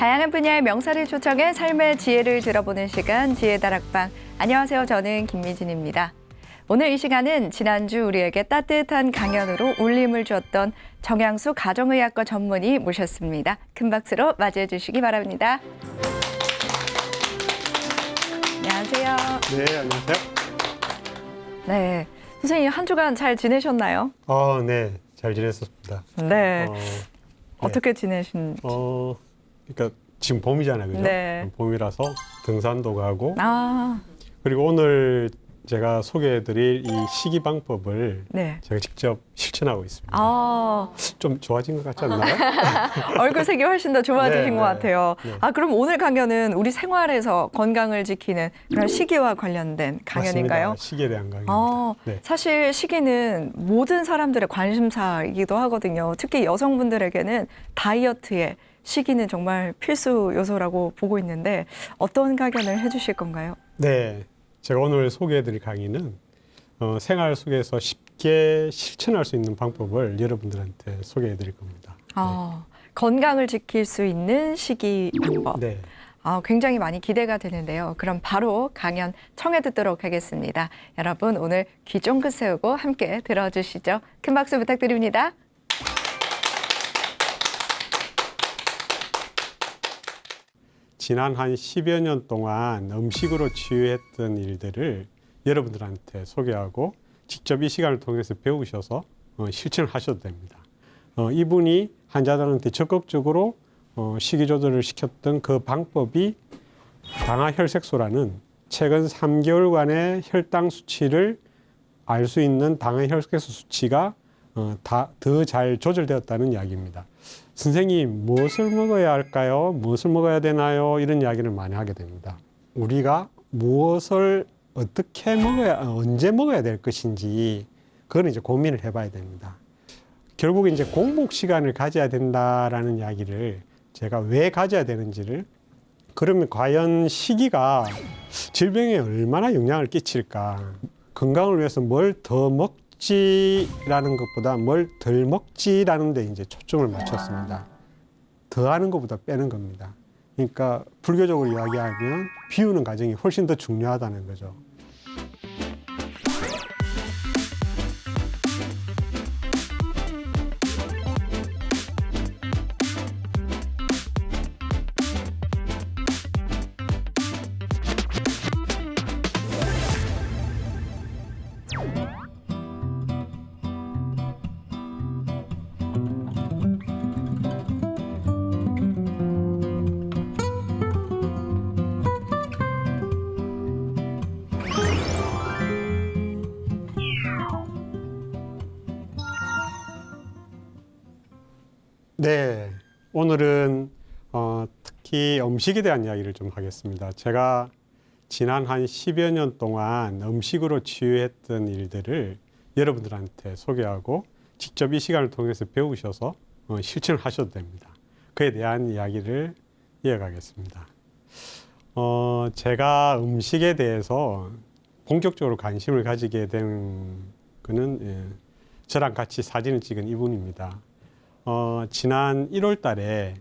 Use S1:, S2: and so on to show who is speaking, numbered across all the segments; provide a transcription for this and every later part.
S1: 다양한 분야의 명사를 초청해 삶의 지혜를 들어보는 시간 지혜다락방. 안녕하세요. 저는 김미진입니다. 오늘 이 시간은 지난주 우리에게 따뜻한 강연으로 울림을 주었던 정양수 가정의학과 전문의 모셨습니다. 큰 박수로 맞이해 주시기 바랍니다. 안녕하세요.
S2: 네, 안녕하세요.
S1: 네, 선생님 한 주간 잘 지내셨나요?
S2: 네, 잘 지냈었습니다.
S1: 네. 어떻게 지내신지?
S2: 그러니까 지금 봄이잖아요, 그죠?
S1: 네.
S2: 봄이라서 등산도 가고,
S1: 아,
S2: 그리고 오늘 제가 소개해드릴 이 식이 방법을
S1: 네.
S2: 제가 직접 실천하고 있습니다.
S1: 아,
S2: 좀 좋아진 것 같지 않나요?
S1: 얼굴색이 훨씬 더 좋아지신
S2: 네,
S1: 것 같아요.
S2: 네.
S1: 그럼 오늘 강연은 우리 생활에서 건강을 지키는 그런 시기와 관련된 강연인가요?
S2: 맞습니다. 식이에 대한 강연입니다. 네.
S1: 사실 시기는 모든 사람들의 관심사이기도 하거든요. 특히 여성분들에게는 다이어트에 시기는 정말 필수 요소라고 보고 있는데 어떤 강연을 해주실 건가요?
S2: 네, 제가 오늘 소개해드릴 강의는 생활 속에서 쉽게 실천할 수 있는 방법을 여러분들한테 소개해드릴 겁니다.
S1: 건강을 지킬 수 있는 식이 방법.
S2: 네.
S1: 굉장히 많이 기대가 되는데요. 그럼 바로 강연 청해 듣도록 하겠습니다. 여러분 오늘 귀 쫑긋 세우고 함께 들어주시죠. 큰 박수 부탁드립니다.
S2: 지난 한 10여 년 동안 음식으로 치유했던 일들을 여러분들한테 소개하고 직접 이 시간을 통해서 배우셔서 실천을 하셔도 됩니다. 이분이 환자들한테 적극적으로 식이 조절을 시켰던 그 방법이 당화혈색소라는 최근 3개월간의 혈당 수치를 알 수 있는 당화혈색소 수치가 더 잘 조절되었다는 이야기입니다. 선생님, 무엇을 먹어야 할까요? 무엇을 먹어야 되나요? 이런 이야기를 많이 하게 됩니다. 우리가 무엇을 어떻게 먹어야, 언제 먹어야 될 것인지, 그건 이제 고민을 해봐야 됩니다. 결국 이제 공복 시간을 가져야 된다라는 이야기를 제가 왜 가져야 되는지를, 그러면 과연 식이가 질병에 얼마나 영향을 끼칠까? 건강을 위해서 뭘 더 먹지라는 것보다 뭘 덜 먹지라는 데 이제 초점을 맞췄습니다. 더 하는 것보다 빼는 겁니다. 그러니까 불교적으로 이야기하면 비우는 과정이 훨씬 더 중요하다는 거죠. 네, 오늘은 특히 음식에 대한 이야기를 좀 하겠습니다. 제가 지난 한 10여 년 동안 음식으로 치유했던 일들을 여러분들한테 소개하고 직접 이 시간을 통해서 배우셔서 실천을 하셔도 됩니다. 그에 대한 이야기를 이어가겠습니다. 제가 음식에 대해서 본격적으로 관심을 가지게 된 거는 저랑 같이 사진을 찍은 이분입니다. 지난 1월 달에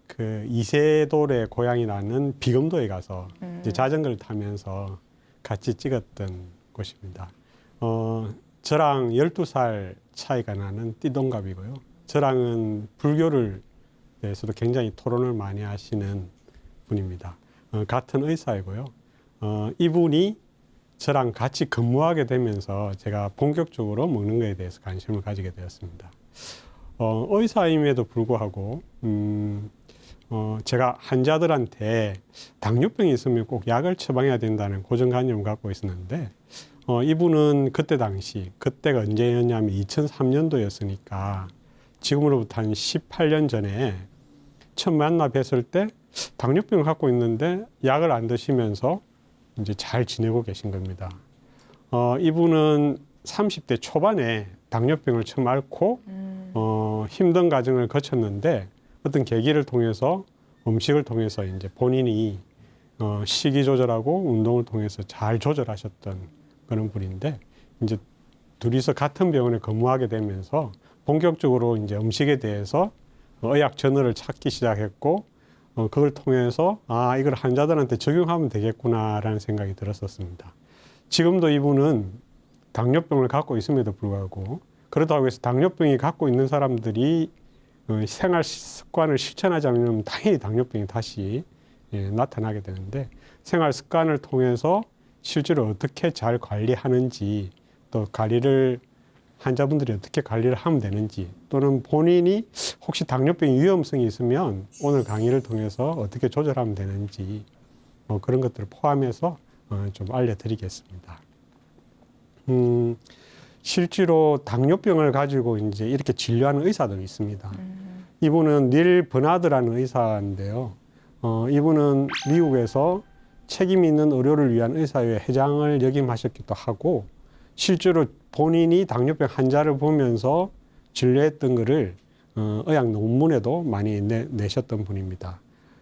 S2: 그 이세돌의 고향이 나는 비검도에 가서 이제 자전거를 타면서 같이 찍었던 곳입니다. 저랑 12살 차이가 나는 띠동갑이고요. 저랑은 불교를 대해서도 굉장히 토론을 많이 하시는 분입니다. 같은 의사이고요. 이분이 저랑 같이 근무하게 되면서 제가 본격적으로 먹는 것에 대해서 관심을 가지게 되었습니다. 의사임에도 불구하고 제가 환자들한테 당뇨병이 있으면 꼭 약을 처방해야 된다는 고정관념을 갖고 있었는데 이분은 그때 당시, 그때가 언제였냐면 2003년도였으니까 지금으로부터 한 18년 전에 처음 만나 뵀을 때 당뇨병을 갖고 있는데 약을 안 드시면서 이제 잘 지내고 계신 겁니다. 이분은 30대 초반에 당뇨병을 처음 앓고 힘든 과정을 거쳤는데 어떤 계기를 통해서 음식을 통해서 이제 본인이 식이 조절하고 운동을 통해서 잘 조절하셨던 그런 분인데 이제 둘이서 같은 병원에 근무하게 되면서 본격적으로 이제 음식에 대해서 의학 저널을 찾기 시작했고 그걸 통해서 이걸 환자들한테 적용하면 되겠구나라는 생각이 들었었습니다. 지금도 이분은 당뇨병을 갖고 있음에도 불구하고 그렇다고 해서 당뇨병이 갖고 있는 사람들이 생활 습관을 실천하지 않으면 당연히 당뇨병이 다시 나타나게 되는데 생활 습관을 통해서 실제로 어떻게 잘 관리하는지 또 환자분들이 어떻게 관리를 하면 되는지 또는 본인이 혹시 당뇨병 위험성이 있으면 오늘 강의를 통해서 어떻게 조절하면 되는지 그런 것들을 포함해서 좀 알려드리겠습니다. 실제로 당뇨병을 가지고 이제 이렇게 진료하는 의사들이 있습니다. 이분은 닐 버나드라는 의사인데요. 이분은 미국에서 책임 있는 의료를 위한 의사회 회장을 역임하셨기도 하고 실제로 본인이 당뇨병 환자를 보면서 진료했던 것을 의학 논문에도 많이 내셨던 분입니다.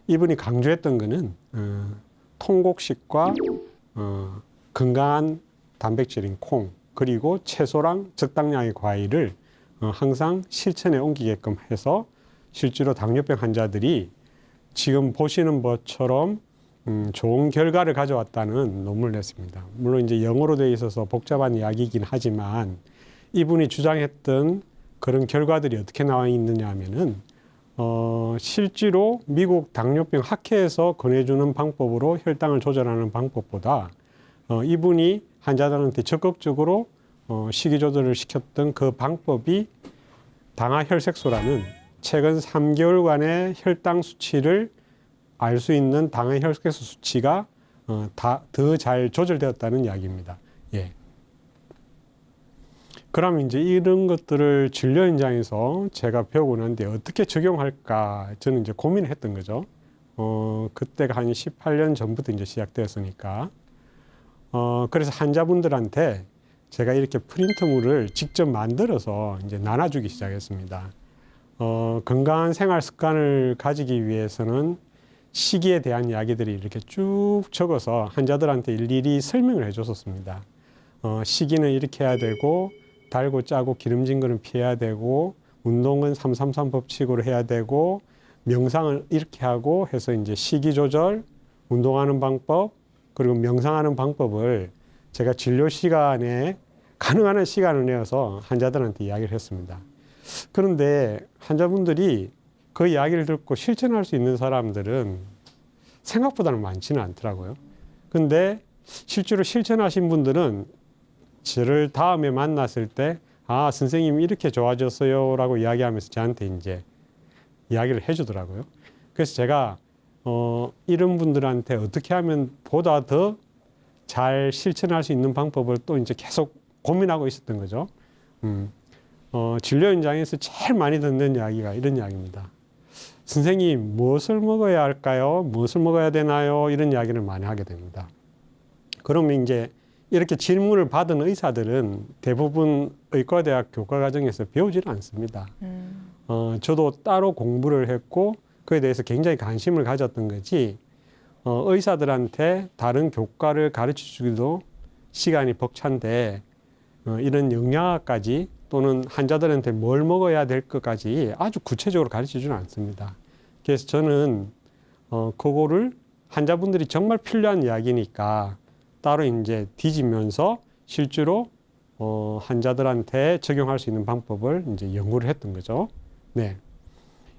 S2: 이분이 강조했던 것은 통곡식과 건강한 단백질인 콩 그리고 채소랑 적당량의 과일을 항상 실천에 옮기게끔 해서 실제로 당뇨병 환자들이 지금 보시는 것처럼 좋은 결과를 가져왔다는 논문을 냈습니다. 물론 이제 영어로 되어 있어서 복잡한 이야기이긴 하지만 이분이 주장했던 그런 결과들이 어떻게 나와 있느냐 하면은 실제로 미국 당뇨병 학회에서 권해주는 방법으로 혈당을 조절하는 방법보다 이분이 환자들한테 적극적으로 식이 조절을 시켰던 그 방법이 당화혈색소라는 최근 3개월간의 혈당 수치를 알 수 있는 당화혈색소 수치가 더 잘 조절되었다는 이야기입니다. 예. 그럼 이제 이런 것들을 진료 현장에서 제가 배우고 난 뒤에 어떻게 적용할까 저는 이제 고민을 했던 거죠. 그때가 한 18년 전부터 이제 시작되었으니까. 그래서 환자분들한테 제가 이렇게 프린트물을 직접 만들어서 이제 나눠주기 시작했습니다. 건강한 생활 습관을 가지기 위해서는 식이에 대한 이야기들이 이렇게 쭉 적어서 환자들한테 일일이 설명을 해줬었습니다. 식이는 이렇게 해야 되고 달고 짜고 기름진 거는 피해야 되고 운동은 333 법칙으로 해야 되고 명상을 이렇게 하고 해서 이제 식이 조절, 운동하는 방법 그리고 명상하는 방법을 제가 진료 시간에 가능한 한 시간을 내어서 환자들한테 이야기를 했습니다. 그런데 환자분들이 그 이야기를 듣고 실천할 수 있는 사람들은 생각보다는 많지는 않더라고요. 근데 실제로 실천하신 분들은 저를 다음에 만났을 때, 선생님 이렇게 좋아졌어요 라고 이야기하면서 저한테 이제 이야기를 해주더라고요. 그래서 제가, 이런 분들한테 어떻게 하면 보다 더 잘 실천할 수 있는 방법을 또 이제 계속 고민하고 있었던 거죠. 진료 현장에서 제일 많이 듣는 이야기가 이런 이야기입니다. 선생님, 무엇을 먹어야 할까요? 무엇을 먹어야 되나요? 이런 이야기를 많이 하게 됩니다. 그러면 이제 이렇게 질문을 받은 의사들은 대부분 의과대학 교과과정에서 배우지는 않습니다. 저도 따로 공부를 했고 그에 대해서 굉장히 관심을 가졌던 거지 의사들한테 다른 교과를 가르쳐 주기도 시간이 벅찬데 이런 영양학까지 또는 환자들한테 뭘 먹어야 될 것까지 아주 구체적으로 가르쳐 주지는 않습니다. 그래서 저는 그거를 환자분들이 정말 필요한 이야기니까 따로 이제 뒤지면서 실제로 환자들한테 적용할 수 있는 방법을 이제 연구를 했던 거죠. 네.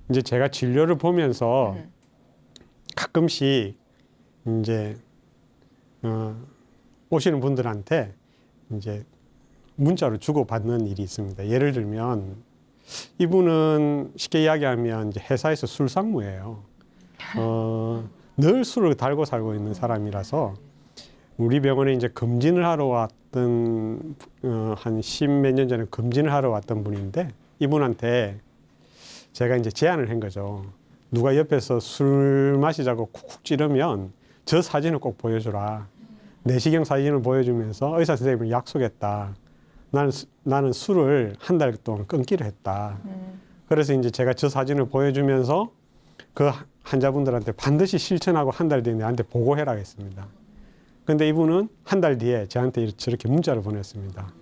S2: 이제 제가 진료를 보면서 가끔씩 이제 오시는 분들한테 이제 문자로 주고받는 일이 있습니다. 예를 들면 이분은 쉽게 이야기하면 이제 회사에서 술상무예요. 늘 술을 달고 살고 있는 사람이라서 우리 병원에 이제 검진을 하러 왔던 한 10몇 년 전에 검진을 하러 왔던 분인데 이분한테 제가 이제 제안을 한 거죠. 누가 옆에서 술 마시자고 쿡쿡 찌르면 저 사진을 꼭 보여주라. 내시경 사진을 보여주면서 의사 선생님을 약속했다. 나는 술을 한 달 동안 끊기로 했다. 그래서 이제 제가 저 사진을 보여주면서 그 환자분들한테 반드시 실천하고 한 달 뒤에 나한테 보고해라 했습니다. 근데 이분은 한 달 뒤에 저한테 저렇게 문자를 보냈습니다.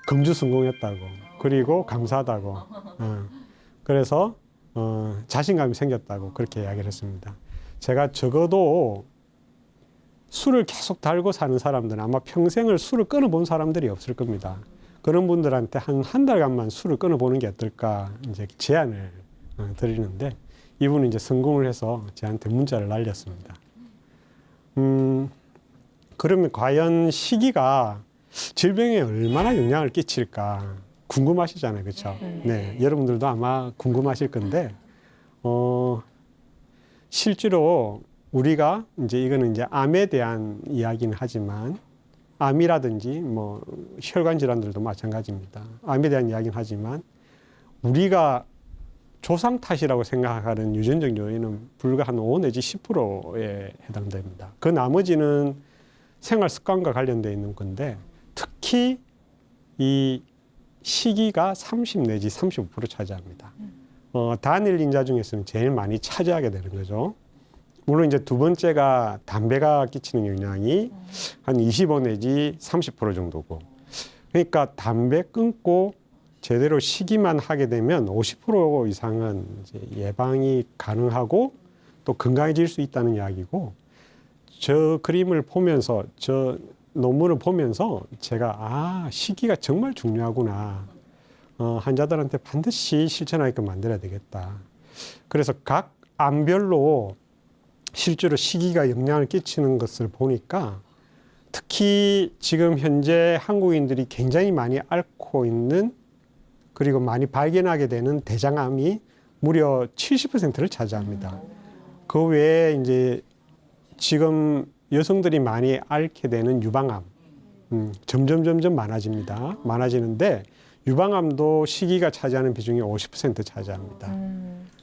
S2: 검주 성공했다고. 그리고 감사하다고. 그래서 자신감이 생겼다고 그렇게 이야기를 했습니다. 제가 적어도 술을 계속 달고 사는 사람들은 아마 평생을 술을 끊어본 사람들이 없을 겁니다. 그런 분들한테 한 달간만 술을 끊어보는 게 어떨까 이제 제안을 드리는데 이분은 이제 성공을 해서 저한테 문자를 날렸습니다. 그러면 과연 시기가 질병에 얼마나 영향을 끼칠까 궁금하시잖아요, 그렇죠? 네, 여러분들도 아마 궁금하실 건데 실제로 우리가 이제 이거는 이제 암에 대한 이야기는 하지만 암이라든지 뭐 혈관 질환들도 마찬가지입니다. 암에 대한 이야기는 하지만 우리가 조상 탓이라고 생각하는 유전적 요인은 불과 한 5 내지 10%에 해당됩니다. 그 나머지는 생활 습관과 관련되어 있는 건데 특히 이 시기가 30 내지 35% 차지합니다. 단일 인자 중에서는 제일 많이 차지하게 되는 거죠. 물론 이제 두 번째가 담배가 끼치는 영향이 한 25 내지 30% 정도고, 그러니까 담배 끊고 제대로 식이만 하게 되면 50% 이상은 이제 예방이 가능하고 또 건강해질 수 있다는 이야기고, 저 그림을 보면서 저 논문을 보면서 제가 식이가 정말 중요하구나. 환자들한테 반드시 실천하게끔 만들어야 되겠다. 그래서 각 암별로 실제로 시기가 영향을 끼치는 것을 보니까 특히 지금 현재 한국인들이 굉장히 많이 앓고 있는 그리고 많이 발견하게 되는 대장암이 무려 70%를 차지합니다. 그 외에 이제 지금 여성들이 많이 앓게 되는 유방암, 점점 많아집니다. 많아지는데 유방암도 시기가 차지하는 비중이 50% 차지합니다.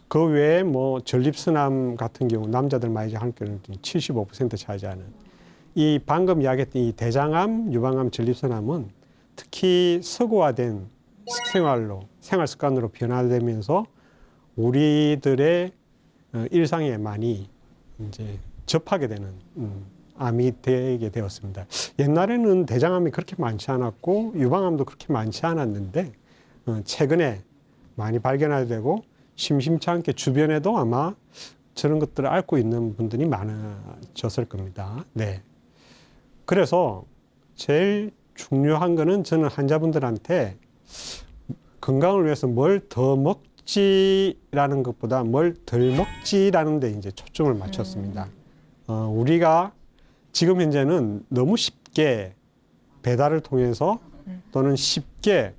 S2: 그 외에 뭐 전립선암 같은 경우 남자들 많이 할 경우는 75% 차지하는, 이 방금 이야기했던 이 대장암, 유방암, 전립선암은 특히 서구화된 식생활로 생활 습관으로 변화되면서 우리들의 일상에 많이 이제 접하게 되는 암이 되게 되었습니다. 옛날에는 대장암이 그렇게 많지 않았고 유방암도 그렇게 많지 않았는데 최근에 많이 발견하게 되고 심심치 않게 주변에도 아마 저런 것들을 앓고 있는 분들이 많아졌을 겁니다. 네. 그래서 제일 중요한 거는 저는 환자분들한테 건강을 위해서 뭘 더 먹지라는 것보다 뭘 덜 먹지라는 데 이제 초점을 맞췄습니다. 우리가 지금 현재는 너무 쉽게 배달을 통해서 또는 쉽게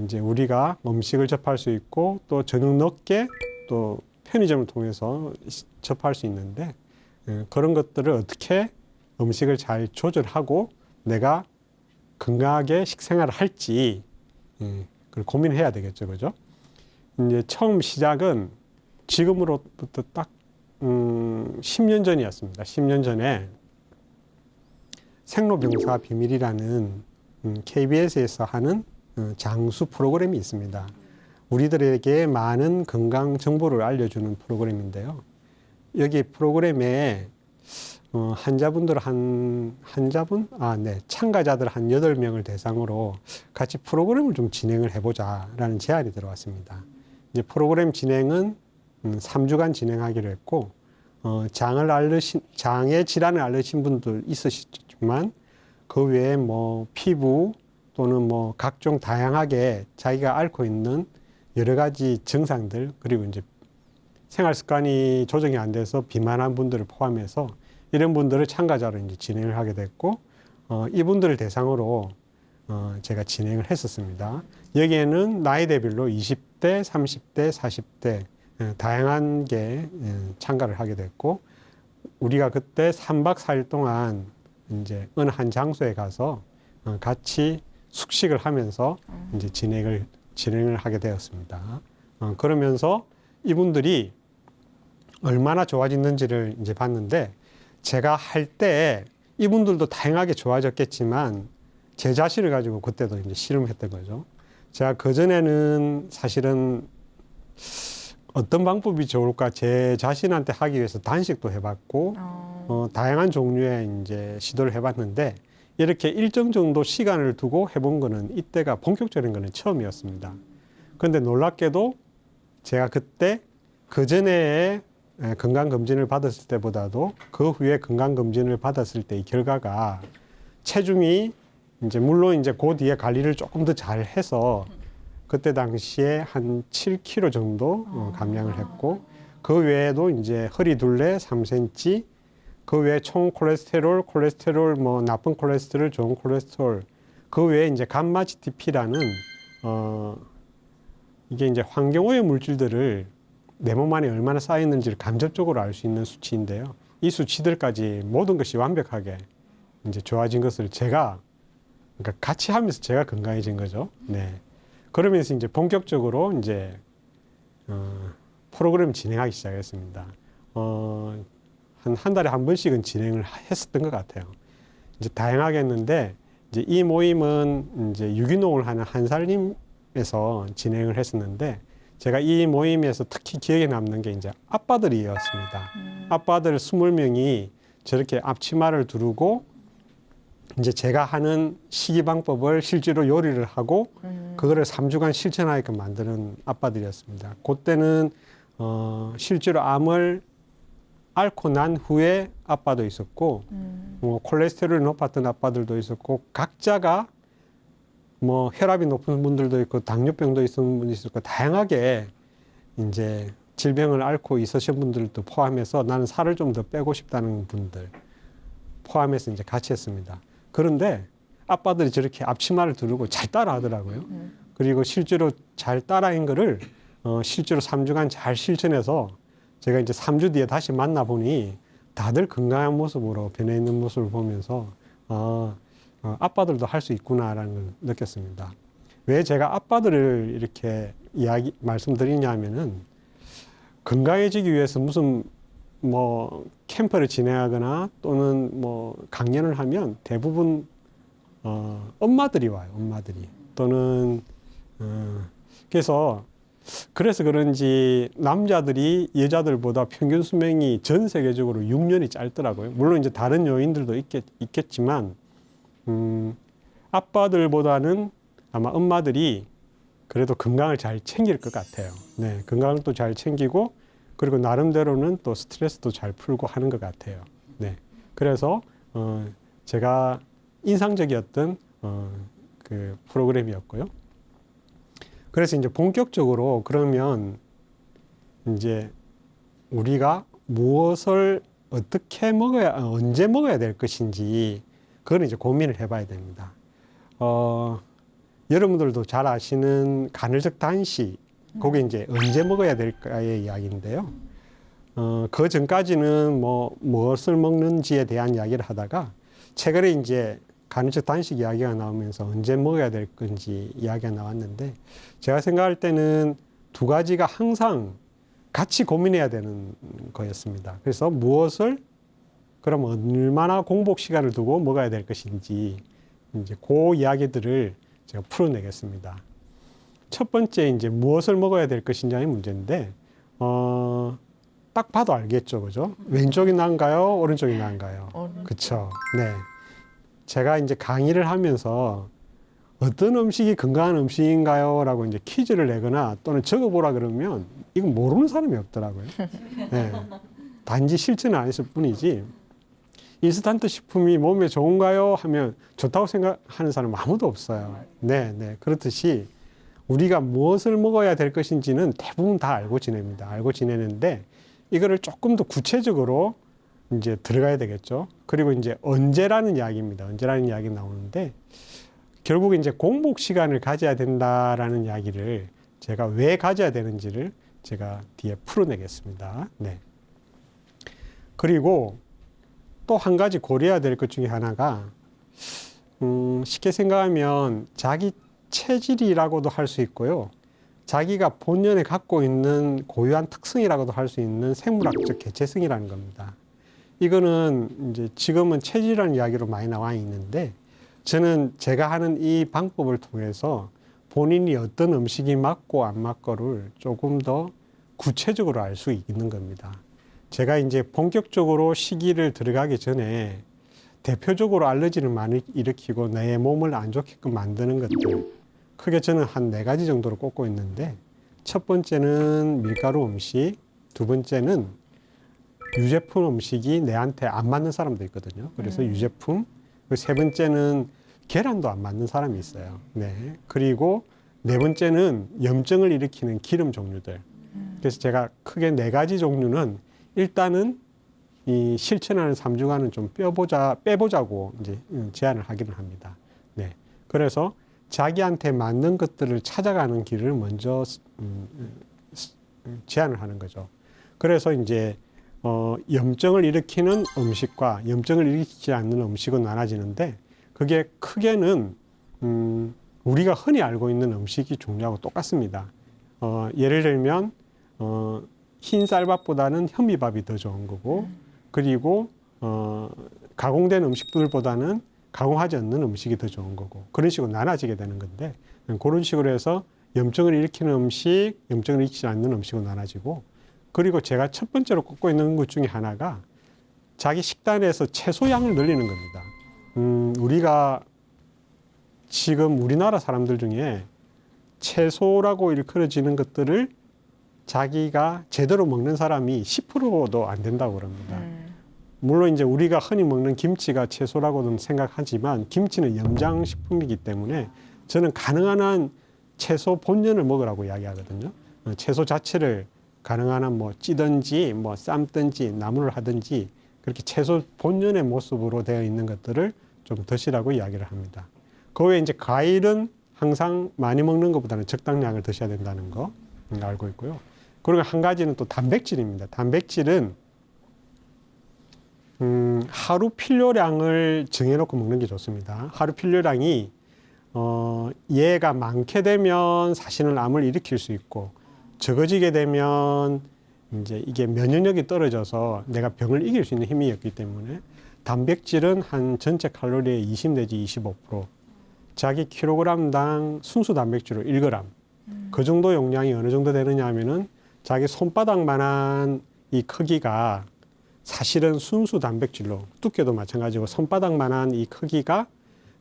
S2: 이제 우리가 음식을 접할 수 있고 또 저녁 늦게 또 편의점을 통해서 접할 수 있는데 그런 것들을 어떻게 음식을 잘 조절하고 내가 건강하게 식생활을 할지 그걸 고민해야 되겠죠, 그죠? 이제 처음 시작은 지금으로부터 딱 10년 전이었습니다. 10년 전에 생로병사 비밀이라는 KBS에서 하는 장수 프로그램이 있습니다. 우리들에게 많은 건강 정보를 알려주는 프로그램인데요. 여기 프로그램에 참가자들 한 8명을 대상으로 같이 프로그램을 좀 진행을 해보자라는 제안이 들어왔습니다. 이제 프로그램 진행은 3주간 진행하기로 했고, 장의 질환을 앓으신 분들 있으시지만 그 외에 뭐 피부 또는 뭐 각종 다양하게 자기가 앓고 있는 여러 가지 증상들, 그리고 이제 생활 습관이 조정이 안 돼서 비만한 분들을 포함해서 이런 분들을 참가자로 이제 진행을 하게 됐고, 이분들을 대상으로 제가 진행을 했었습니다. 여기에는 나이대별로 20대, 30대, 40대 다양한 게 참가를 하게 됐고, 우리가 그때 3박 4일 동안 이제 어느 한 장소에 가서 같이 숙식을 하면서 이제 진행을 하게 되었습니다. 그러면서 이분들이 얼마나 좋아졌는지를 이제 봤는데, 제가 할 때 이분들도 다양하게 좋아졌겠지만 제 자신을 가지고 그때도 이제 실험했던 거죠. 제가 그전에는 사실은 어떤 방법이 좋을까 제 자신한테 하기 위해서 단식도 해봤고, 다양한 종류의 이제 시도를 해봤는데, 이렇게 일정 정도 시간을 두고 해본 거는 이때가 본격적인 거는 처음이었습니다. 그런데 놀랍게도 제가 그때 그 전에 건강검진을 받았을 때보다도 그 후에 건강검진을 받았을 때의 결과가 체중이 이제 물론 이제 그 뒤에 관리를 조금 더 잘 해서 그때 당시에 한 7kg 정도 감량을 했고 그 외에도 이제 허리 둘레 3cm 그 외에 총 콜레스테롤 뭐 나쁜 콜레스테롤 좋은 콜레스테롤 그 외에 이제 감마 GTP라는 이게 이제 환경오염 물질들을 내 몸 안에 얼마나 쌓여 있는지를 간접적으로 알 수 있는 수치인데요. 이 수치들까지 모든 것이 완벽하게 이제 좋아진 것을 제가 그러니까 같이 하면서 제가 건강해진 거죠. 네. 그러면서 이제 본격적으로 이제 프로그램 진행하기 시작했습니다. 한 달에 한 번씩은 진행을 했었던 것 같아요. 이제 다양하게 했는데 이제 이 모임은 이제 유기농을 하는 한살림에서 진행을 했었는데 제가 이 모임에서 특히 기억에 남는 게 이제 아빠들이었습니다. 아빠들 20명이 저렇게 앞치마를 두르고 이제 제가 하는 식이 방법을 실제로 요리를 하고 그거를 3주간 실천하게끔 만드는 아빠들이었습니다. 그때는 실제로 암을 앓고 난 후에 아빠도 있었고 뭐 콜레스테롤이 높았던 아빠들도 있었고 각자가 뭐 혈압이 높은 분들도 있고 당뇨병도 있는 분도 있었고 다양하게 이제 질병을 앓고 있으신 분들도 포함해서 나는 살을 좀 더 빼고 싶다는 분들 포함해서 이제 같이 했습니다. 그런데 아빠들이 저렇게 앞치마를 두르고 잘 따라 하더라고요. 그리고 실제로 잘 따라한 거를 실제로 3주간 잘 실천해서 제가 이제 3주 뒤에 다시 만나보니 다들 건강한 모습으로 변해 있는 모습을 보면서 아빠들도 할 수 있구나라는 걸 느꼈습니다. 왜 제가 아빠들을 이렇게 말씀드리냐 하면은 건강해지기 위해서 무슨 뭐 캠프를 진행하거나 또는 뭐 강연을 하면 대부분 엄마들이 와요. 엄마들이 또는 그래서 그런지 남자들이 여자들보다 평균 수명이 전 세계적으로 6년이 짧더라고요. 물론 이제 다른 요인들도 있겠지만 아빠들보다는 아마 엄마들이 그래도 건강을 잘 챙길 것 같아요. 네, 건강을 또 잘 챙기고 그리고 나름대로는 또 스트레스도 잘 풀고 하는 것 같아요. 네, 그래서 제가 인상적이었던 그 프로그램이었고요. 그래서 이제 본격적으로 그러면 이제 우리가 무엇을 어떻게 먹어야 언제 먹어야 될 것인지 그걸 이제 고민을 해봐야 됩니다. 여러분들도 잘 아시는 간헐적 단식, 그게 이제 언제 먹어야 될까의 이야기인데요. 그 전까지는 뭐 무엇을 먹는지에 대한 이야기를 하다가 최근에 이제 간헐적 단식 이야기가 나오면서 언제 먹어야 될 건지 이야기가 나왔는데 제가 생각할 때는 두 가지가 항상 같이 고민해야 되는 거였습니다. 그래서 무엇을 그럼 얼마나 공복 시간을 두고 먹어야 될 것인지 이제 그 이야기들을 제가 풀어내겠습니다. 첫 번째 이제 무엇을 먹어야 될 것인지의 문제인데 딱 봐도 알겠죠, 그죠? 왼쪽이 나은가요, 오른쪽이 나은가요? 그렇죠. 네. 제가 이제 강의를 하면서 어떤 음식이 건강한 음식인가요? 라고 이제 퀴즈를 내거나 또는 적어보라 그러면 이건 모르는 사람이 없더라고요. 네. 단지 실천을 안 했을 뿐이지 인스턴트 식품이 몸에 좋은가요? 하면 좋다고 생각하는 사람 아무도 없어요. 네, 네. 그렇듯이 우리가 무엇을 먹어야 될 것인지는 대부분 다 알고 지냅니다. 알고 지내는데 이거를 조금 더 구체적으로 이제 들어가야 되겠죠. 그리고 이제 언제라는 이야기입니다. 언제라는 이야기 나오는데 결국 이제 공복 시간을 가져야 된다라는 이야기를 제가 왜 가져야 되는지를 제가 뒤에 풀어내겠습니다. 네. 그리고 또 한 가지 고려해야 될 것 중에 하나가 쉽게 생각하면 자기 체질이라고도 할 수 있고요. 자기가 본연에 갖고 있는 고유한 특성이라고도 할 수 있는 생물학적 개체성이라는 겁니다. 이거는 이제 지금은 체질이라는 이야기로 많이 나와 있는데 저는 제가 하는 이 방법을 통해서 본인이 어떤 음식이 맞고 안 맞고를 조금 더 구체적으로 알 수 있는 겁니다. 제가 이제 본격적으로 시기를 들어가기 전에 대표적으로 알러지를 많이 일으키고 내 몸을 안 좋게끔 만드는 것들 크게 저는 한 4가지 정도로 꼽고 있는데 첫 번째는 밀가루 음식, 두 번째는 유제품 음식이 내한테 안 맞는 사람도 있거든요. 그래서 유제품. 세 번째는 계란도 안 맞는 사람이 있어요. 네. 그리고 네 번째는 염증을 일으키는 기름 종류들. 그래서 제가 크게 네 가지 종류는 일단은 이 실천하는 3주간은 좀 빼보자고 이제 제안을 하기는 합니다. 네. 그래서 자기한테 맞는 것들을 찾아가는 길을 먼저 제안을 하는 거죠. 그래서 이제 염증을 일으키는 음식과 염증을 일으키지 않는 음식은 나눠지는데 그게 크게는 우리가 흔히 알고 있는 음식이 종류하고 똑같습니다. 예를 들면 흰 쌀밥보다는 현미밥이 더 좋은 거고 그리고 가공된 음식들보다는 가공하지 않는 음식이 더 좋은 거고 그런 식으로 나눠지게 되는 건데 그런 식으로 해서 염증을 일으키는 음식, 염증을 일으키지 않는 음식으로 나눠지고 그리고 제가 첫 번째로 꼽고 있는 것 중에 하나가 자기 식단에서 채소 양을 늘리는 겁니다. 우리가 지금 우리나라 사람들 중에 채소라고 일컬어지는 것들을 자기가 제대로 먹는 사람이 10%도 안 된다고 그럽니다. 물론 이제 우리가 흔히 먹는 김치가 채소라고는 생각하지만 김치는 염장식품이기 때문에 저는 가능한 한 채소 본연을 먹으라고 이야기하거든요. 채소 자체를 가능한 한 뭐 찌든지 뭐 삶든지 나물을 하든지 그렇게 채소 본연의 모습으로 되어 있는 것들을 좀 드시라고 이야기를 합니다. 그 외에 이제 과일은 항상 많이 먹는 것보다는 적당량을 드셔야 된다는 거 알고 있고요. 그리고 한 가지는 또 단백질입니다. 단백질은 하루 필요량을 정해놓고 먹는 게 좋습니다. 하루 필요량이 얘가 많게 되면 사실은 암을 일으킬 수 있고 적어지게 되면 이제 이게 면역력이 떨어져서 내가 병을 이길 수 있는 힘이 없기 때문에 단백질은 한 전체 칼로리의 20 내지 25% 자기 킬로그램당 순수 단백질로 1g 그 정도 용량이 어느 정도 되느냐 하면은 자기 손바닥만한 이 크기가 사실은 순수 단백질로 두께도 마찬가지고 손바닥만한 이 크기가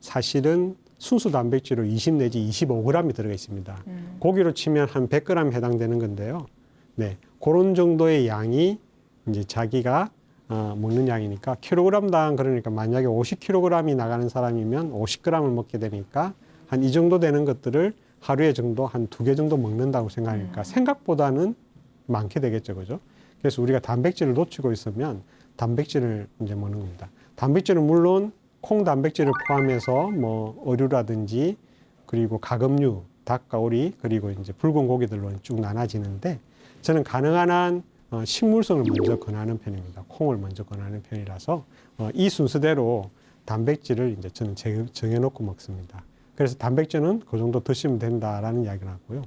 S2: 사실은 순수 단백질로 20 내지 25g이 들어가 있습니다. 고기로 치면 한 100g 해당되는 건데요. 네, 그런 정도의 양이 이제 자기가 먹는 양이니까 킬로그램당 그러니까 만약에 50kg이 나가는 사람이면 50g을 먹게 되니까 한 이 정도 되는 것들을 하루에 정도 한 2개 정도 먹는다고 생각하니까 생각보다는 많게 되겠죠, 그죠? 그래서 우리가 단백질을 놓치고 있으면 단백질을 이제 먹는 겁니다. 단백질은 물론 콩 단백질을 포함해서 뭐 어류라든지 그리고 가금류, 닭과 오리 그리고 이제 붉은 고기들로 쭉 나눠지는데 저는 가능한 한 식물성을 먼저 권하는 편입니다. 콩을 먼저 권하는 편이라서 이 순서대로 단백질을 이제 저는 정해놓고 먹습니다. 그래서 단백질은 그 정도 드시면 된다라는 이야기를 하고요.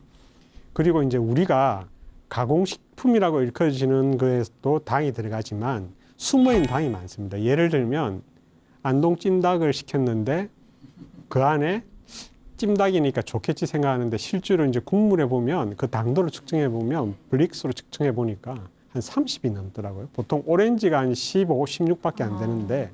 S2: 그리고 이제 우리가 가공식품이라고 일컬어지는 거에도 당이 들어가지만 숨어있는 당이 많습니다. 예를 들면 안동 찜닭을 시켰는데 그 안에 찜닭이니까 좋겠지 생각하는데 실제로 이제 국물에 보면 그 당도를 측정해 보면 블릭스로 측정해 보니까 한 30이 넘더라고요. 보통 오렌지가 한 15, 16밖에 안 되는데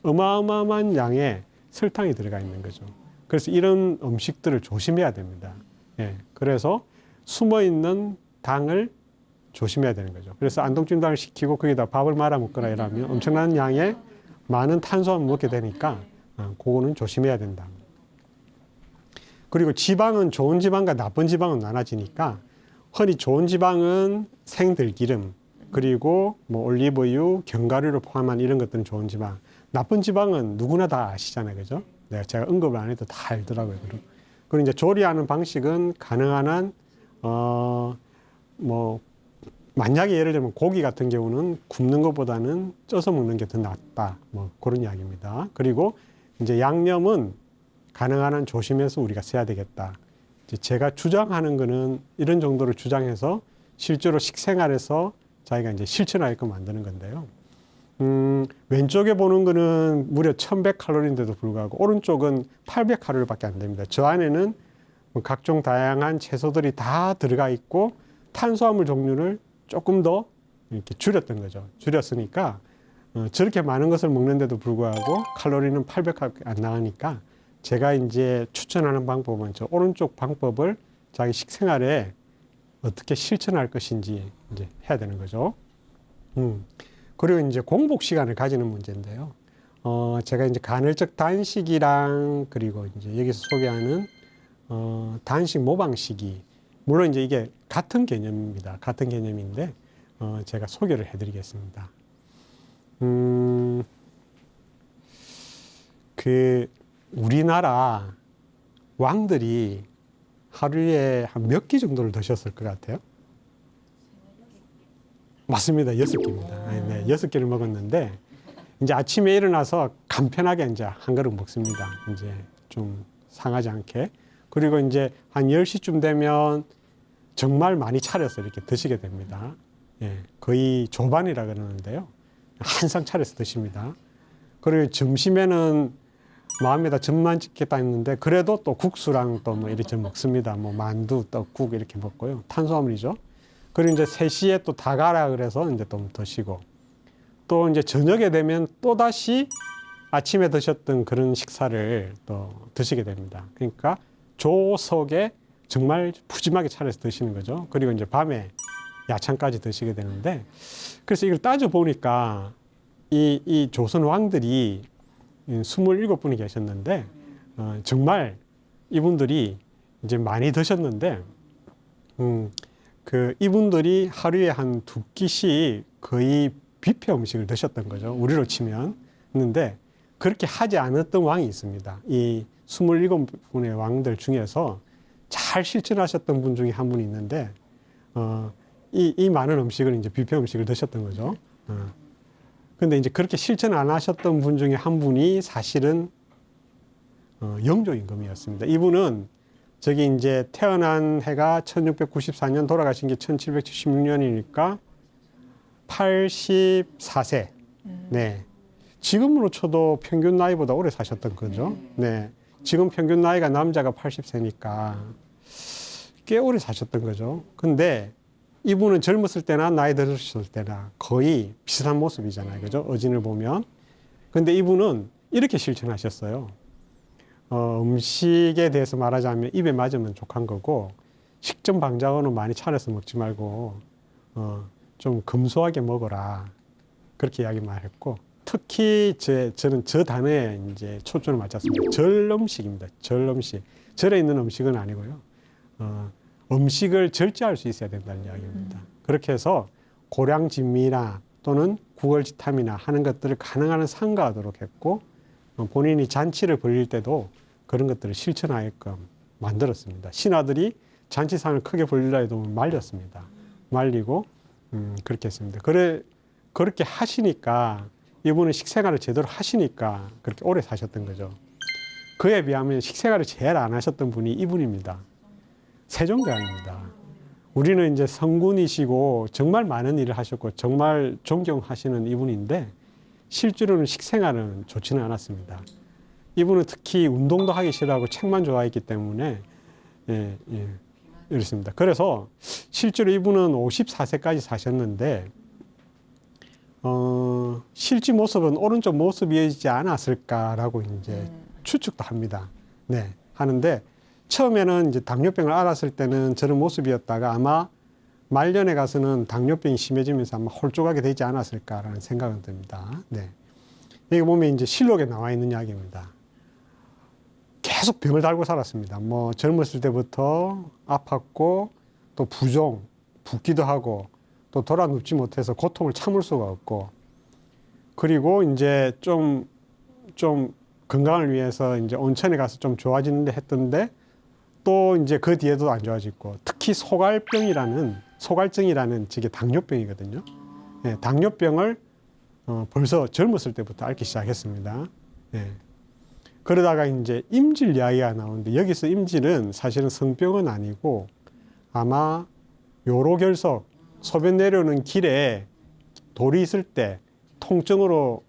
S2: 어마어마한 양의 설탕이 들어가 있는 거죠. 그래서 이런 음식들을 조심해야 됩니다. 예, 그래서 숨어 있는 당을 조심해야 되는 거죠. 그래서 안동찜닭을 시키고 거기다 밥을 말아 먹거나 이러면 엄청난 양의 많은 탄수화물 먹게 되니까 그거는 조심해야 된다. 그리고 지방은 좋은 지방과 나쁜 지방은 나눠지니까 흔히 좋은 지방은 생들기름 그리고 뭐 올리브유, 견과류를 포함한 이런 것들은 좋은 지방. 나쁜 지방은 누구나 다 아시잖아요, 그죠? 제가 언급을 안 해도 다 알더라고요. 그리고 이제 조리하는 방식은 가능한 한 뭐 만약에 예를 들면 고기 같은 경우는 굽는 것보다는 쪄서 먹는 게 더 낫다. 뭐 그런 이야기입니다. 그리고 이제 양념은 가능한 한 조심해서 우리가 써야 되겠다. 이제 제가 주장하는 거는 이런 정도를 주장해서 실제로 식생활에서 자기가 이제 실천하게끔 만드는 건데요. 왼쪽에 보는 거는 무려 1100칼로리인데도 불구하고 오른쪽은 800칼로리밖에 안 됩니다. 저 안에는 뭐 각종 다양한 채소들이 다 들어가 있고 탄수화물 종류를 조금 더 이렇게 줄였던 거죠. 줄였으니까 저렇게 많은 것을 먹는데도 불구하고 칼로리는 800밖에 안 나가니까 제가 이제 추천하는 방법은 저 오른쪽 방법을 자기 식생활에 어떻게 실천할 것인지 이제 해야 되는 거죠. 그리고 이제 공복 시간을 가지는 문제인데요. 제가 이제 간헐적 단식이랑 그리고 이제 여기서 소개하는 단식 모방 시기. 물론 이제 이게 같은 개념입니다. 같은 개념인데 제가 소개를 해드리겠습니다. 그 우리나라 왕들이 하루에 한 몇 끼 정도를 드셨을 것 같아요? 맞습니다. 6끼입니다. 네, 6끼를 먹었는데 이제 아침에 일어나서 간편하게 이제 한 그릇 먹습니다. 이제 좀 상하지 않게. 그리고 이제 한 10시쯤 되면 정말 많이 차려서 이렇게 드시게 됩니다. 예, 거의 조반이라 그러는데요. 한상 차려서 드십니다. 그리고 점심에는 마음에다 점만 찍겠다 했는데 그래도 또 국수랑 또 뭐 이렇게 먹습니다. 뭐 만두, 떡국 이렇게 먹고요. 탄수화물이죠. 그리고 이제 3시에 또 다 가라 그래서 이제 또 드시고 또 이제 저녁에 되면 또 다시 아침에 드셨던 그런 식사를 또 드시게 됩니다. 그러니까 조석에 정말 푸짐하게 차려서 드시는 거죠. 그리고 이제 밤에 야찬까지 드시게 되는데 그래서 이걸 따져 보니까 이 조선 왕들이 27분이 계셨는데 정말 이분들이 이제 많이 드셨는데 그 이분들이 하루에 한 2끼씩 거의 뷔페 음식을 드셨던 거죠. 우리로 치면. 근데 그렇게 하지 않았던 왕이 있습니다. 이 27분의 왕들 중에서 잘 실천하셨던 분 중에 한 분이 있는데 이 많은 음식을 이제 뷔페 음식을 드셨던 거죠. 근데 이제 그렇게 실천 안 하셨던 분 중에 한 분이 사실은 영조임금이었습니다. 이분은 저기 이제 태어난 해가 1694년 돌아가신 게 1776년이니까 84세. 네. 지금으로 쳐도 평균 나이보다 오래 사셨던 거죠. 네. 지금 평균 나이가 남자가 80세니까 꽤 오래 사셨던 거죠. 근데 이분은 젊었을 때나 나이 들었을 때나 거의 비슷한 모습이잖아요. 그죠? 어진을 보면. 근데 이분은 이렇게 실천하셨어요. 음식에 대해서 말하자면 입에 맞으면 족한 거고 식전방자호는 많이 차려서 먹지 말고 좀 검소하게 먹어라. 그렇게 이야기 많이 했고 특히 저는 저 단어에 이제 초점을 맞췄습니다. 절 음식입니다. 절 음식. 절에 있는 음식은 아니고요. 음식을 절제할 수 있어야 된다는 이야기입니다. 그렇게 해서 고량진미나 또는 구걸지탐이나 하는 것들을 가능한 한 삼가하도록 했고 본인이 잔치를 벌릴 때도 그런 것들을 실천하게끔 만들었습니다. 신하들이 잔치상을 크게 벌리려 해도 말렸습니다. 말리고 그렇게 했습니다. 그렇게 하시니까 이분은 식생활을 제대로 하시니까 그렇게 오래 사셨던 거죠. 그에 비하면 식생활을 제일 안 하셨던 분이 이분입니다. 세종대왕입니다. 우리는 이제 성군이시고 정말 많은 일을 하셨고 정말 존경하시는 이분인데 실제로는 식생활은 좋지는 않았습니다. 이분은 특히 운동도 하기 싫어하고 책만 좋아했기 때문에 이렇습니다. 그래서 실제로 이분은 54세까지 사셨는데 실제 모습은 오른쪽 모습이지 않았을까라고 이제 추측도 합니다. 네, 하는데 처음에는 이제 당뇨병을 알았을 때는 저런 모습이었다가 아마 말년에 가서는 당뇨병이 심해지면서 아마 홀쭉하게 되지 않았을까라는 생각은 듭니다. 네. 여기 보면 이제 실록에 나와 있는 이야기입니다. 계속 병을 달고 살았습니다. 뭐 젊었을 때부터 아팠고 또 부종, 붓기도 하고 또 돌아 눕지 못해서 고통을 참을 수가 없고 그리고 이제 좀 건강을 위해서 이제 온천에 가서 좀 좋아지는데 했던데 또 이제 그 뒤에도 안 좋아지고 특히 소갈증이라는 저게 당뇨병이거든요. 네, 당뇨병을 벌써 젊었을 때부터 앓기 시작했습니다. 네. 그러다가 이제 임질 이야기가 나오는데 여기서 임질은 사실은 성병은 아니고 아마 요로결석, 소변 내려오는 길에 돌이 있을 때 통증으로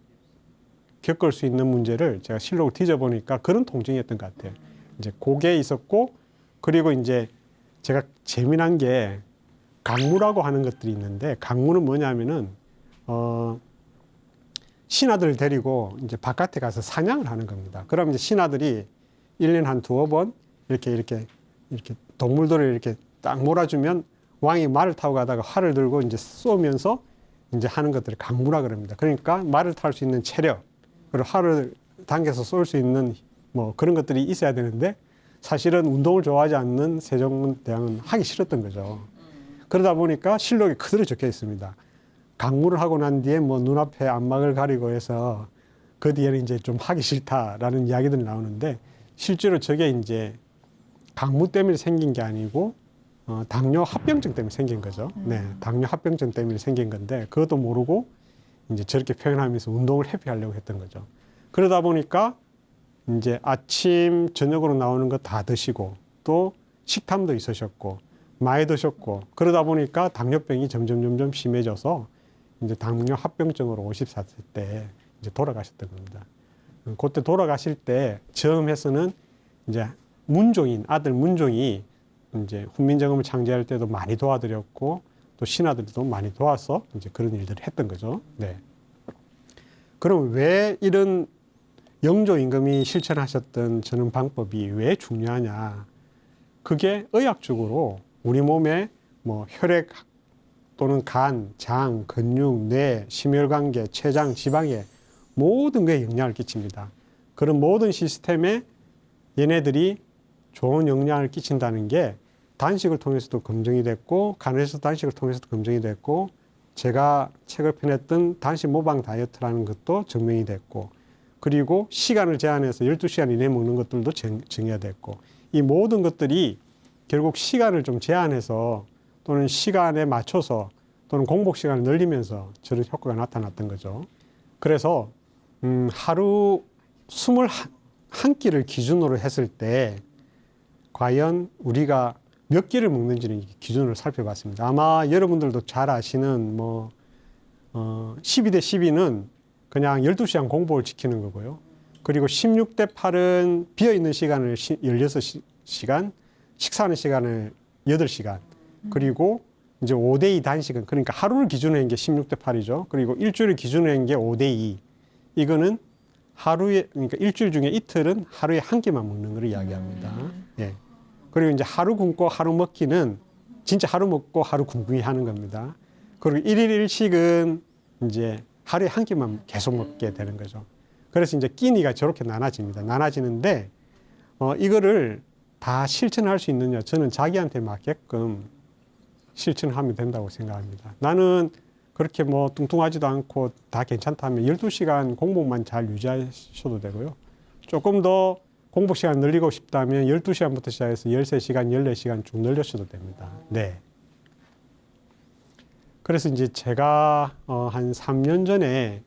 S2: 겪을 수 있는 문제를 제가 실록을 뒤져보니까 그런 통증이었던 것 같아요. 이제 고개에 있었고 그리고 이제 제가 재미난 게 강무라고 하는 것들이 있는데 강무는 뭐냐면은 신하들을 데리고 이제 바깥에 가서 사냥을 하는 겁니다. 그럼 이제 신하들이 1년에 한 2번 이렇게 동물들을 이렇게 딱 몰아주면 왕이 말을 타고 가다가 활을 들고 이제 쏘면서 이제 하는 것들을 강무라 그럽니다. 그러니까 말을 탈 수 있는 체력, 그리고 활을 당겨서 쏠 수 있는 뭐 그런 것들이 있어야 되는데 사실은 운동을 좋아하지 않는 세종대왕은 하기 싫었던 거죠. 그러다 보니까 실록에 그대로 적혀 있습니다. 강무를 하고 난 뒤에 뭐 눈앞에 안막을 가리고 해서 그 뒤에는 이제 좀 하기 싫다라는 이야기들이 나오는데 실제로 저게 이제 강무 때문에 생긴 게 아니고 당뇨 합병증 때문에 생긴 거죠. 네, 당뇨 합병증 때문에 생긴 건데 그것도 모르고 이제 저렇게 표현하면서 운동을 회피하려고 했던 거죠. 그러다 보니까 이제 아침 저녁으로 나오는 거 다 드시고 또 식탐도 있으셨고 많이 드셨고 그러다 보니까 당뇨병이 점점 심해져서 이제 당뇨 합병증으로 54세 때 이제 돌아가셨던 겁니다. 그때 돌아가실 때 처음에서는 이제 문종인 아들 문종이 이제 훈민정음을 창제할 때도 많이 도와드렸고 또 신하들도 많이 도와서 이제 그런 일들을 했던 거죠. 네. 그럼 왜 이런 영조 임금이 실천하셨던 저는 방법이 왜 중요하냐? 그게 의학적으로 우리 몸에 뭐 혈액 또는 간, 장, 근육, 뇌, 심혈관계, 췌장, 지방에 모든 거에 영향을 끼칩니다. 그런 모든 시스템에 얘네들이 좋은 영향을 끼친다는 게 단식을 통해서도 검증이 됐고 간에서 단식을 통해서도 검증이 됐고 제가 책을 펴냈던 단식 모방 다이어트라는 것도 증명이 됐고 그리고 시간을 제한해서 12시간 이내에 먹는 것들도 증여됐고 이 모든 것들이 결국 시간을 좀 제한해서 또는 시간에 맞춰서 또는 공복 시간을 늘리면서 저런 효과가 나타났던 거죠. 그래서 하루 21끼를 기준으로 했을 때 과연 우리가 몇 끼를 먹는지는 기준으로 살펴봤습니다. 아마 여러분들도 잘 아시는 12대 12는 그냥 12시간 공복을 지키는 거고요. 그리고 16대 8은 비어있는 시간을 16시간, 식사하는 시간을 8시간, 그리고 이제 5대2 단식은 그러니까 하루를 기준으로 한 게 16대 8이죠. 그리고 일주일을 기준으로 한 게 5대2. 이거는 하루에, 그러니까 일주일 중에 이틀은 하루에 한 끼만 먹는 걸 이야기합니다. 예. 그리고 이제 하루 굶고 하루 먹기는 진짜 하루 먹고 하루 굶기 하는 겁니다. 그리고 1일 1식은 이제 하루에 한 끼만 계속 먹게 되는 거죠. 그래서 이제 끼니가 저렇게 나눠집니다. 나눠지는데, 이거를 다 실천할 수 있느냐? 저는 자기한테 맞게끔 실천하면 된다고 생각합니다. 나는 그렇게 뭐 뚱뚱하지도 않고 다 괜찮다면 12시간 공복만 잘 유지하셔도 되고요. 조금 더 공복 시간 늘리고 싶다면 12시간부터 시작해서 13시간, 14시간 쭉 늘려셔도 됩니다. 네. 그래서 이제 제가 한 3년 전에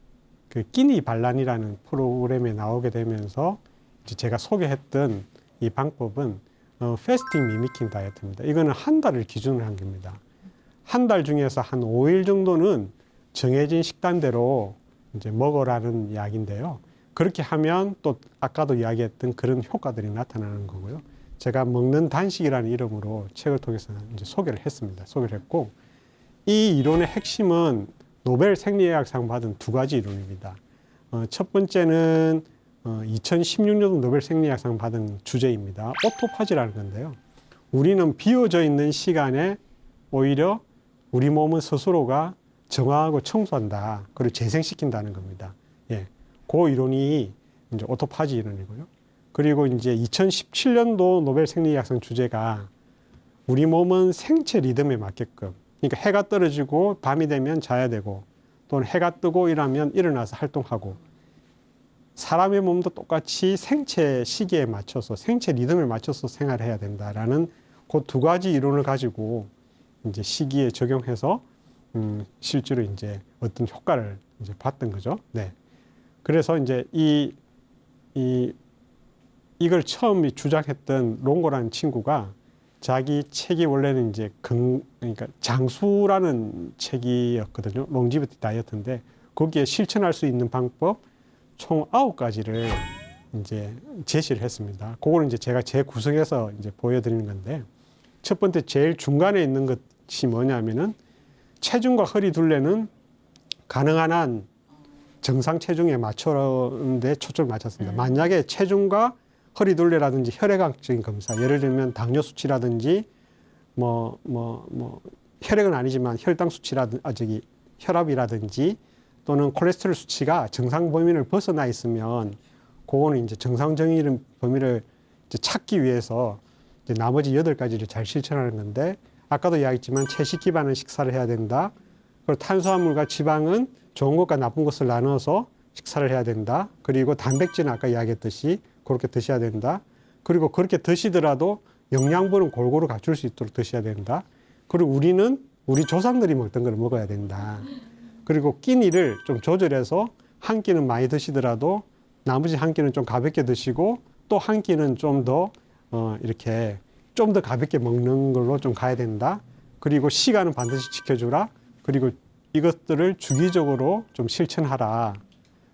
S2: 그 끼니 반란이라는 프로그램에 나오게 되면서 이제 제가 소개했던 이 방법은 패스팅 미미킹 다이어트입니다. 이거는 한 달을 기준으로 한 겁니다. 한 달 중에서 한 5일 정도는 정해진 식단대로 이제 먹으라는 이야기인데요. 그렇게 하면 또 아까도 이야기했던 그런 효과들이 나타나는 거고요. 제가 먹는 단식이라는 이름으로 책을 통해서 이제 소개를 했습니다. 소개를 했고, 이 이론의 핵심은 노벨 생리의학상 받은 두 가지 이론입니다. 첫 번째는 2016년 노벨 생리의학상 받은 주제입니다. 오토파지라는 건데요. 우리는 비어져 있는 시간에 오히려 우리 몸은 스스로가 정화하고 청소한다. 그리고 재생시킨다는 겁니다. 예. 그 이론이 이제 오토파지 이론이고요. 그리고 이제 2017년도 노벨 생리의학상 주제가 우리 몸은 생체 리듬에 맞게끔, 그러니까 해가 떨어지고 밤이 되면 자야 되고 또는 해가 뜨고 이러면 일어나서 활동하고 사람의 몸도 똑같이 생체 시기에 맞춰서 생체 리듬에 맞춰서 생활해야 된다라는 그 두 가지 이론을 가지고 이제 시기에 적용해서 실제로 이제 어떤 효과를 이제 봤던 거죠. 네. 그래서 이제 이걸 처음 주장했던 롱고라는 친구가 자기 책이 원래는 이제 그러니까 장수라는 책이었거든요. 롱지비티 다이어트인데 거기에 실천할 수 있는 방법 총 9가지를 이제 제시를 했습니다. 그거는 이제 제가 재구성해서 이제 보여드리는 건데 첫 번째 제일 중간에 있는 것이 뭐냐면은 체중과 허리 둘레는 가능한 한 정상 체중에 맞추는데 초점을 맞췄습니다. 만약에 체중과 허리 둘레라든지 혈액학적인 검사, 예를 들면 당뇨 수치라든지 혈액은 아니지만 혈당 수치라든지 혈압이라든지 또는 콜레스테롤 수치가 정상 범위를 벗어나 있으면 그거는 이제 정상적인 범위를 이제 찾기 위해서 이제 나머지 8가지를 잘 실천하는 건데 아까도 이야기했지만 채식 기반의 식사를 해야 된다. 그리고 탄수화물과 지방은 좋은 것과 나쁜 것을 나눠서 식사를 해야 된다. 그리고 단백질은 아까 이야기했듯이 그렇게 드셔야 된다. 그리고 그렇게 드시더라도 영양분은 골고루 갖출 수 있도록 드셔야 된다. 그리고 우리 조상들이 먹던 걸 먹어야 된다. 그리고 끼니를 좀 조절해서 한 끼는 많이 드시더라도 나머지 한 끼는 좀 가볍게 드시고 또 한 끼는 좀 더 이렇게 좀 더 가볍게 먹는 걸로 좀 가야 된다. 그리고 시간은 반드시 지켜주라. 그리고 이것들을 주기적으로 좀 실천하라.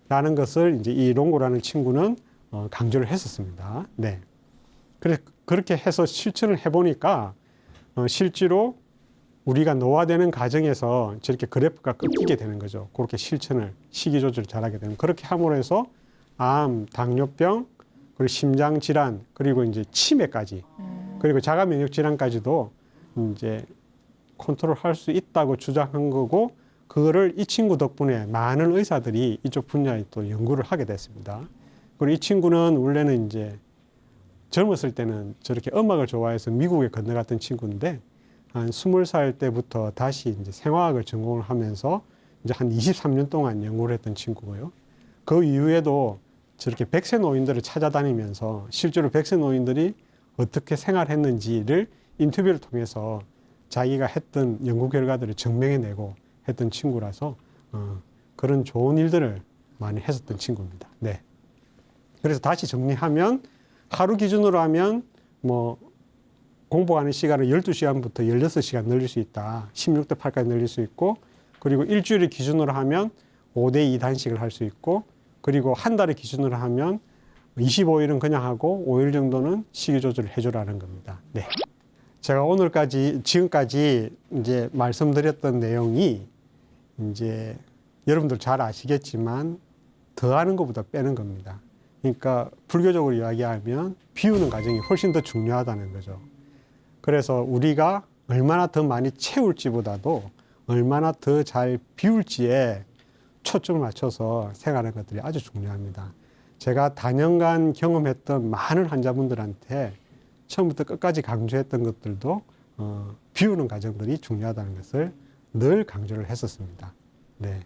S2: 라는 것을 이제 이 롱고라는 친구는 강조를 했었습니다. 네. 그렇게 해서 실천을 해보니까 실제로 우리가 노화되는 과정에서 저렇게 그래프가 꺾이게 되는 거죠. 그렇게 실천을 식이 조절을 잘하게 되면 그렇게 함으로 해서 암, 당뇨병, 그리고 심장 질환, 그리고 이제 치매까지, 그리고 자가 면역 질환까지도 이제 컨트롤할 수 있다고 주장한 거고, 그거를 이 친구 덕분에 많은 의사들이 이쪽 분야에 또 연구를 하게 됐습니다. 그리고 이 친구는 원래는 이제 젊었을 때는 저렇게 음악을 좋아해서 미국에 건너갔던 친구인데 한 20살 때부터 다시 이제 생화학을 전공을 하면서 이제 한 23년 동안 연구를 했던 친구고요. 그 이후에도 저렇게 100세 노인들을 찾아다니면서 실제로 100세 노인들이 어떻게 생활했는지를 인터뷰를 통해서 자기가 했던 연구 결과들을 증명해내고 했던 친구라서 그런 좋은 일들을 많이 했었던 친구입니다. 네. 그래서 다시 정리하면 하루 기준으로 하면 뭐 공부하는 시간을 12시간부터 16시간 늘릴 수 있다. 16대 8까지 늘릴 수 있고, 그리고 일주일을 기준으로 하면 5대 2 단식을 할 수 있고, 그리고 한 달을 기준으로 하면 25일은 그냥 하고 5일 정도는 식이 조절을 해주라는 겁니다. 네. 제가 지금까지 이제 말씀드렸던 내용이 이제 여러분들 잘 아시겠지만 더하는 것보다 빼는 겁니다. 그러니까 불교적으로 이야기하면 비우는 과정이 훨씬 더 중요하다는 거죠. 그래서 우리가 얼마나 더 많이 채울지보다도 얼마나 더 잘 비울지에 초점을 맞춰서 생활하는 것들이 아주 중요합니다. 제가 다년간 경험했던 많은 환자분들한테 처음부터 끝까지 강조했던 것들도 비우는 과정들이 중요하다는 것을 늘 강조를 했었습니다. 네.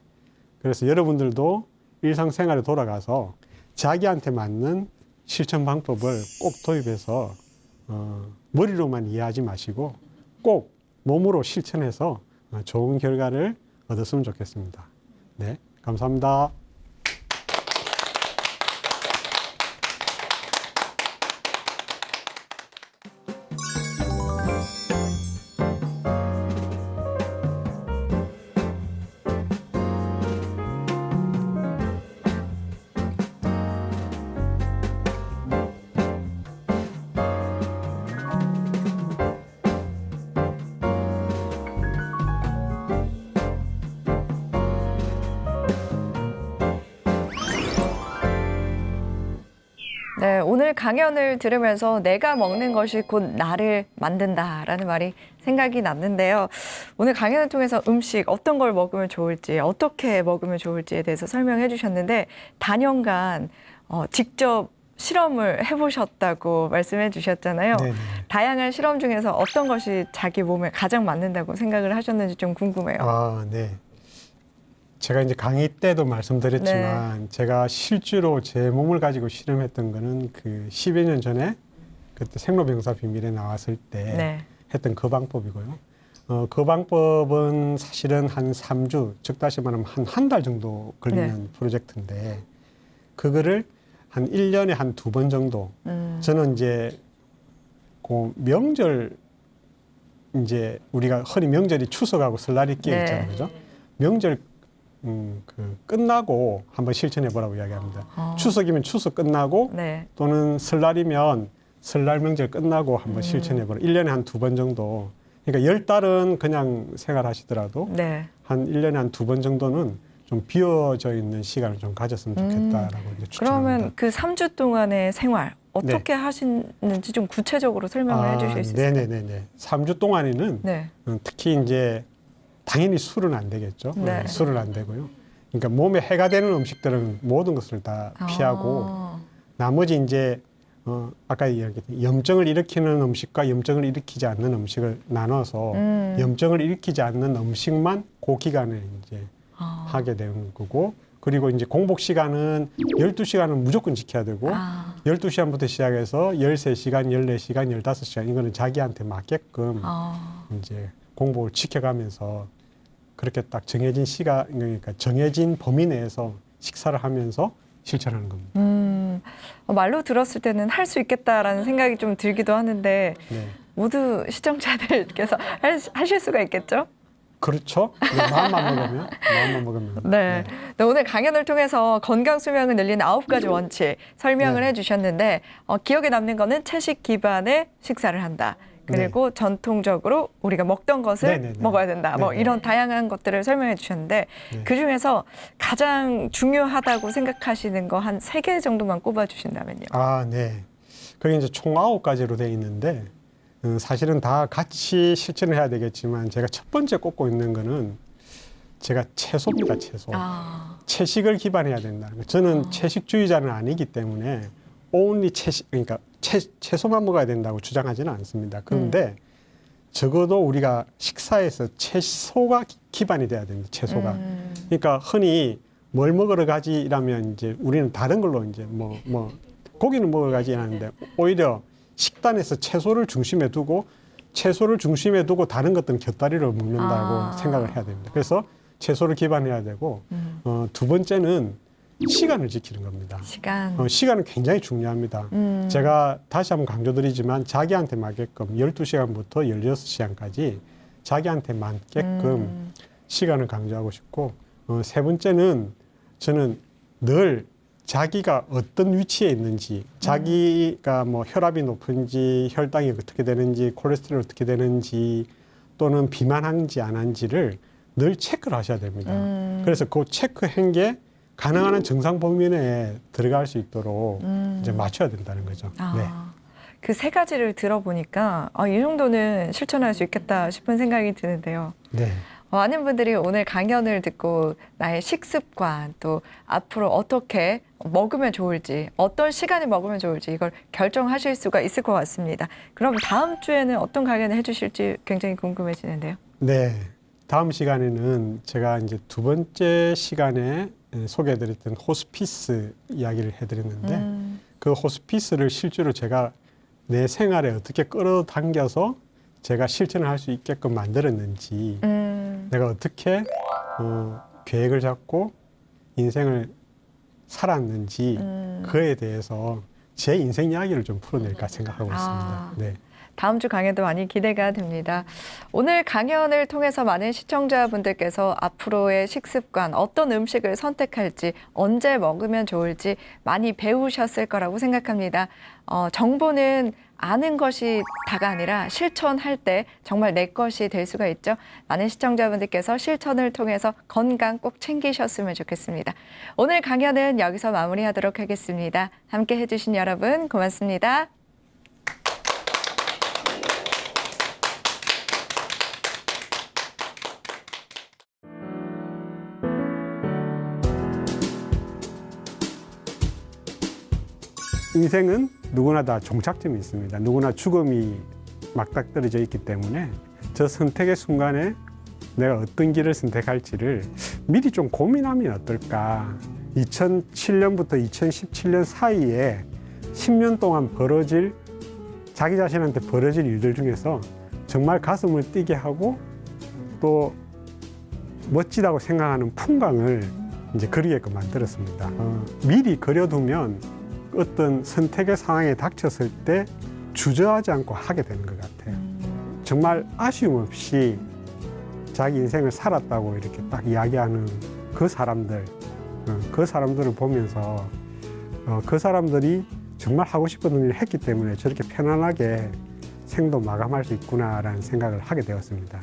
S2: 그래서 여러분들도 일상생활에 돌아가서 자기한테 맞는 실천 방법을 꼭 도입해서 머리로만 이해하지 마시고 꼭 몸으로 실천해서 좋은 결과를 얻었으면 좋겠습니다. 네, 감사합니다.
S1: 네, 오늘 강연을 들으면서 내가 먹는 것이 곧 나를 만든다라는 말이 생각이 났는데요. 오늘 강연을 통해서 음식 어떤 걸 먹으면 좋을지, 어떻게 먹으면 좋을지에 대해서 설명해 주셨는데 단연간 직접 실험을 해보셨다고 말씀해 주셨잖아요. 네네. 다양한 실험 중에서 어떤 것이 자기 몸에 가장 맞는다고 생각을 하셨는지 좀 궁금해요.
S2: 아, 네. 제가 이제 강의 때도 말씀드렸지만, 네. 제가 실제로 제 몸을 가지고 실험했던 거는 그 10여 년 전에 그때 생로병사 비밀에 나왔을 때 네. 했던 그 방법이고요. 그 방법은 사실은 한 3주, 즉 다시 말하면 한 달 정도 걸리는 네. 프로젝트인데, 그거를 한 1년에 한 2번 정도. 저는 이제 그 명절, 이제 우리가 흔히 명절이 추석하고 설날이 끼어 있잖아요. 네. 그죠? 명절 끝나고 한번 실천해 보라고 이야기합니다. 추석이면 추석 끝나고 네. 또는 설날이면 설날 명절 끝나고 한번 실천해 보라. 1년에 한 2번 정도. 그러니까 10달은 그냥 생활하시더라도 네. 한 1년에 한 2번 정도는 좀 비어져 있는 시간을 좀 가졌으면 좋겠다라고 이제 추천합니다.
S1: 그러면 그 3주 동안의 생활 어떻게 하시는지 좀 구체적으로 설명을 해주실 수 있을까요?
S2: 네네네네. 3주 동안에는
S1: 네.
S2: 특히 이제 당연히 술은 안 되겠죠.
S1: 네.
S2: 술은 안 되고요. 그러니까 몸에 해가 되는 음식들은 모든 것을 다 피하고 나머지 이제 아까 이야기했던 염증을 일으키는 음식과 염증을 일으키지 않는 음식을 나눠서 염증을 일으키지 않는 음식만 그 기간에 이제 하게 되는 거고, 그리고 이제 공복 시간은 12시간은 무조건 지켜야 되고 12시간부터 시작해서 13시간, 14시간, 15시간 이거는 자기한테 맞게끔 이제 공복을 지켜가면서 그렇게 딱 정해진 시간, 그러니까 정해진 범위 내에서 식사를 하면서 실천하는 겁니다.
S1: 말로 들었을 때는 할 수 있겠다라는 생각이 좀 들기도 하는데
S2: 네.
S1: 모두 시청자들께서 하실 수가 있겠죠?
S2: 그렇죠. 마음만 먹으면.
S1: 네. 네, 오늘 강연을 통해서 건강 수명을 늘리는 9가지 원칙 설명을
S2: 네.
S1: 해주셨는데 기억에 남는 거는 채식 기반의 식사를 한다. 그리고 전통적으로 우리가 먹던 것을 먹어야 된다. 뭐 이런 다양한 것들을 설명해 주셨는데 그중에서 가장 중요하다고 생각하시는 거 한 3개 정도만 꼽아 주신다면요.
S2: 네. 그게 이제 총 9가지로 되어 있는데 사실은 다 같이 실천을 해야 되겠지만 제가 첫 번째 꼽고 있는 거는 제가 채소입니다. 채소. 채식을 기반해야 된다는 거. 저는 채식주의자는 아니기 때문에 only 채식, 그러니까 채소만 먹어야 된다고 주장하지는 않습니다. 그런데 적어도 우리가 식사에서 채소가 기반이 돼야 됩니다. 채소가. 그러니까 흔히 뭘 먹으러 가지라면 이제 우리는 다른 걸로 이제 고기는 먹으러 가지 하는데 오히려 식단에서 채소를 중심에 두고 다른 것들은 곁다리로 먹는다고 생각을 해야 됩니다. 그래서 채소를 기반해야 되고 두 번째는 시간을 지키는 겁니다. 시간은 굉장히 중요합니다. 제가 다시 한번 강조드리지만 자기한테 맞게끔 12시간부터 16시간까지 자기한테 맞게끔 시간을 강조하고 싶고 세 번째는 저는 늘 자기가 어떤 위치에 있는지, 자기가 뭐 혈압이 높은지, 혈당이 어떻게 되는지, 콜레스테롤 어떻게 되는지, 또는 비만한지 안 한지를 늘 체크를 하셔야 됩니다. 그래서 그 체크한 게 가능한 한 정상 범위 내에 들어갈 수 있도록 이제 맞춰야 된다는 거죠. 네.
S1: 그 3가지를 들어보니까 이 정도는 실천할 수 있겠다 싶은 생각이 드는데요.
S2: 네.
S1: 많은 분들이 오늘 강연을 듣고 나의 식습관 또 앞으로 어떻게 먹으면 좋을지 어떤 시간에 먹으면 좋을지 이걸 결정하실 수가 있을 것 같습니다. 그럼 다음 주에는 어떤 강연을 해주실지 굉장히 궁금해지는데요.
S2: 네. 다음 시간에는 제가 이제 두 번째 시간에 소개해드렸던 호스피스 이야기를 해드렸는데 그 호스피스를 실제로 제가 내 생활에 어떻게 끌어당겨서 제가 실천을 할 수 있게끔 만들었는지 내가 어떻게 계획을 잡고 인생을 살았는지 그에 대해서 제 인생 이야기를 좀 풀어낼까 생각하고 있습니다. 네.
S1: 다음 주 강연도 많이 기대가 됩니다. 오늘 강연을 통해서 많은 시청자분들께서 앞으로의 식습관, 어떤 음식을 선택할지, 언제 먹으면 좋을지 많이 배우셨을 거라고 생각합니다. 정보는 아는 것이 다가 아니라 실천할 때 정말 내 것이 될 수가 있죠. 많은 시청자분들께서 실천을 통해서 건강 꼭 챙기셨으면 좋겠습니다. 오늘 강연은 여기서 마무리하도록 하겠습니다. 함께 해주신 여러분 고맙습니다.
S2: 인생은 누구나 다 종착점이 있습니다. 누구나 죽음이 막닥떨어져 있기 때문에 저 선택의 순간에 내가 어떤 길을 선택할지를 미리 좀 고민하면 어떨까. 2007년부터 2017년 사이에 10년 동안 자기 자신한테 벌어질 일들 중에서 정말 가슴을 뛰게 하고 또 멋지다고 생각하는 풍광을 이제 그리게끔 만들었습니다. 미리 그려두면 어떤 선택의 상황에 닥쳤을 때 주저하지 않고 하게 되는 것 같아요. 정말 아쉬움 없이 자기 인생을 살았다고 이렇게 딱 이야기하는 그 사람들을 보면서 그 사람들이 정말 하고 싶은 일을 했기 때문에 저렇게 편안하게 생도 마감할 수 있구나라는 생각을 하게 되었습니다.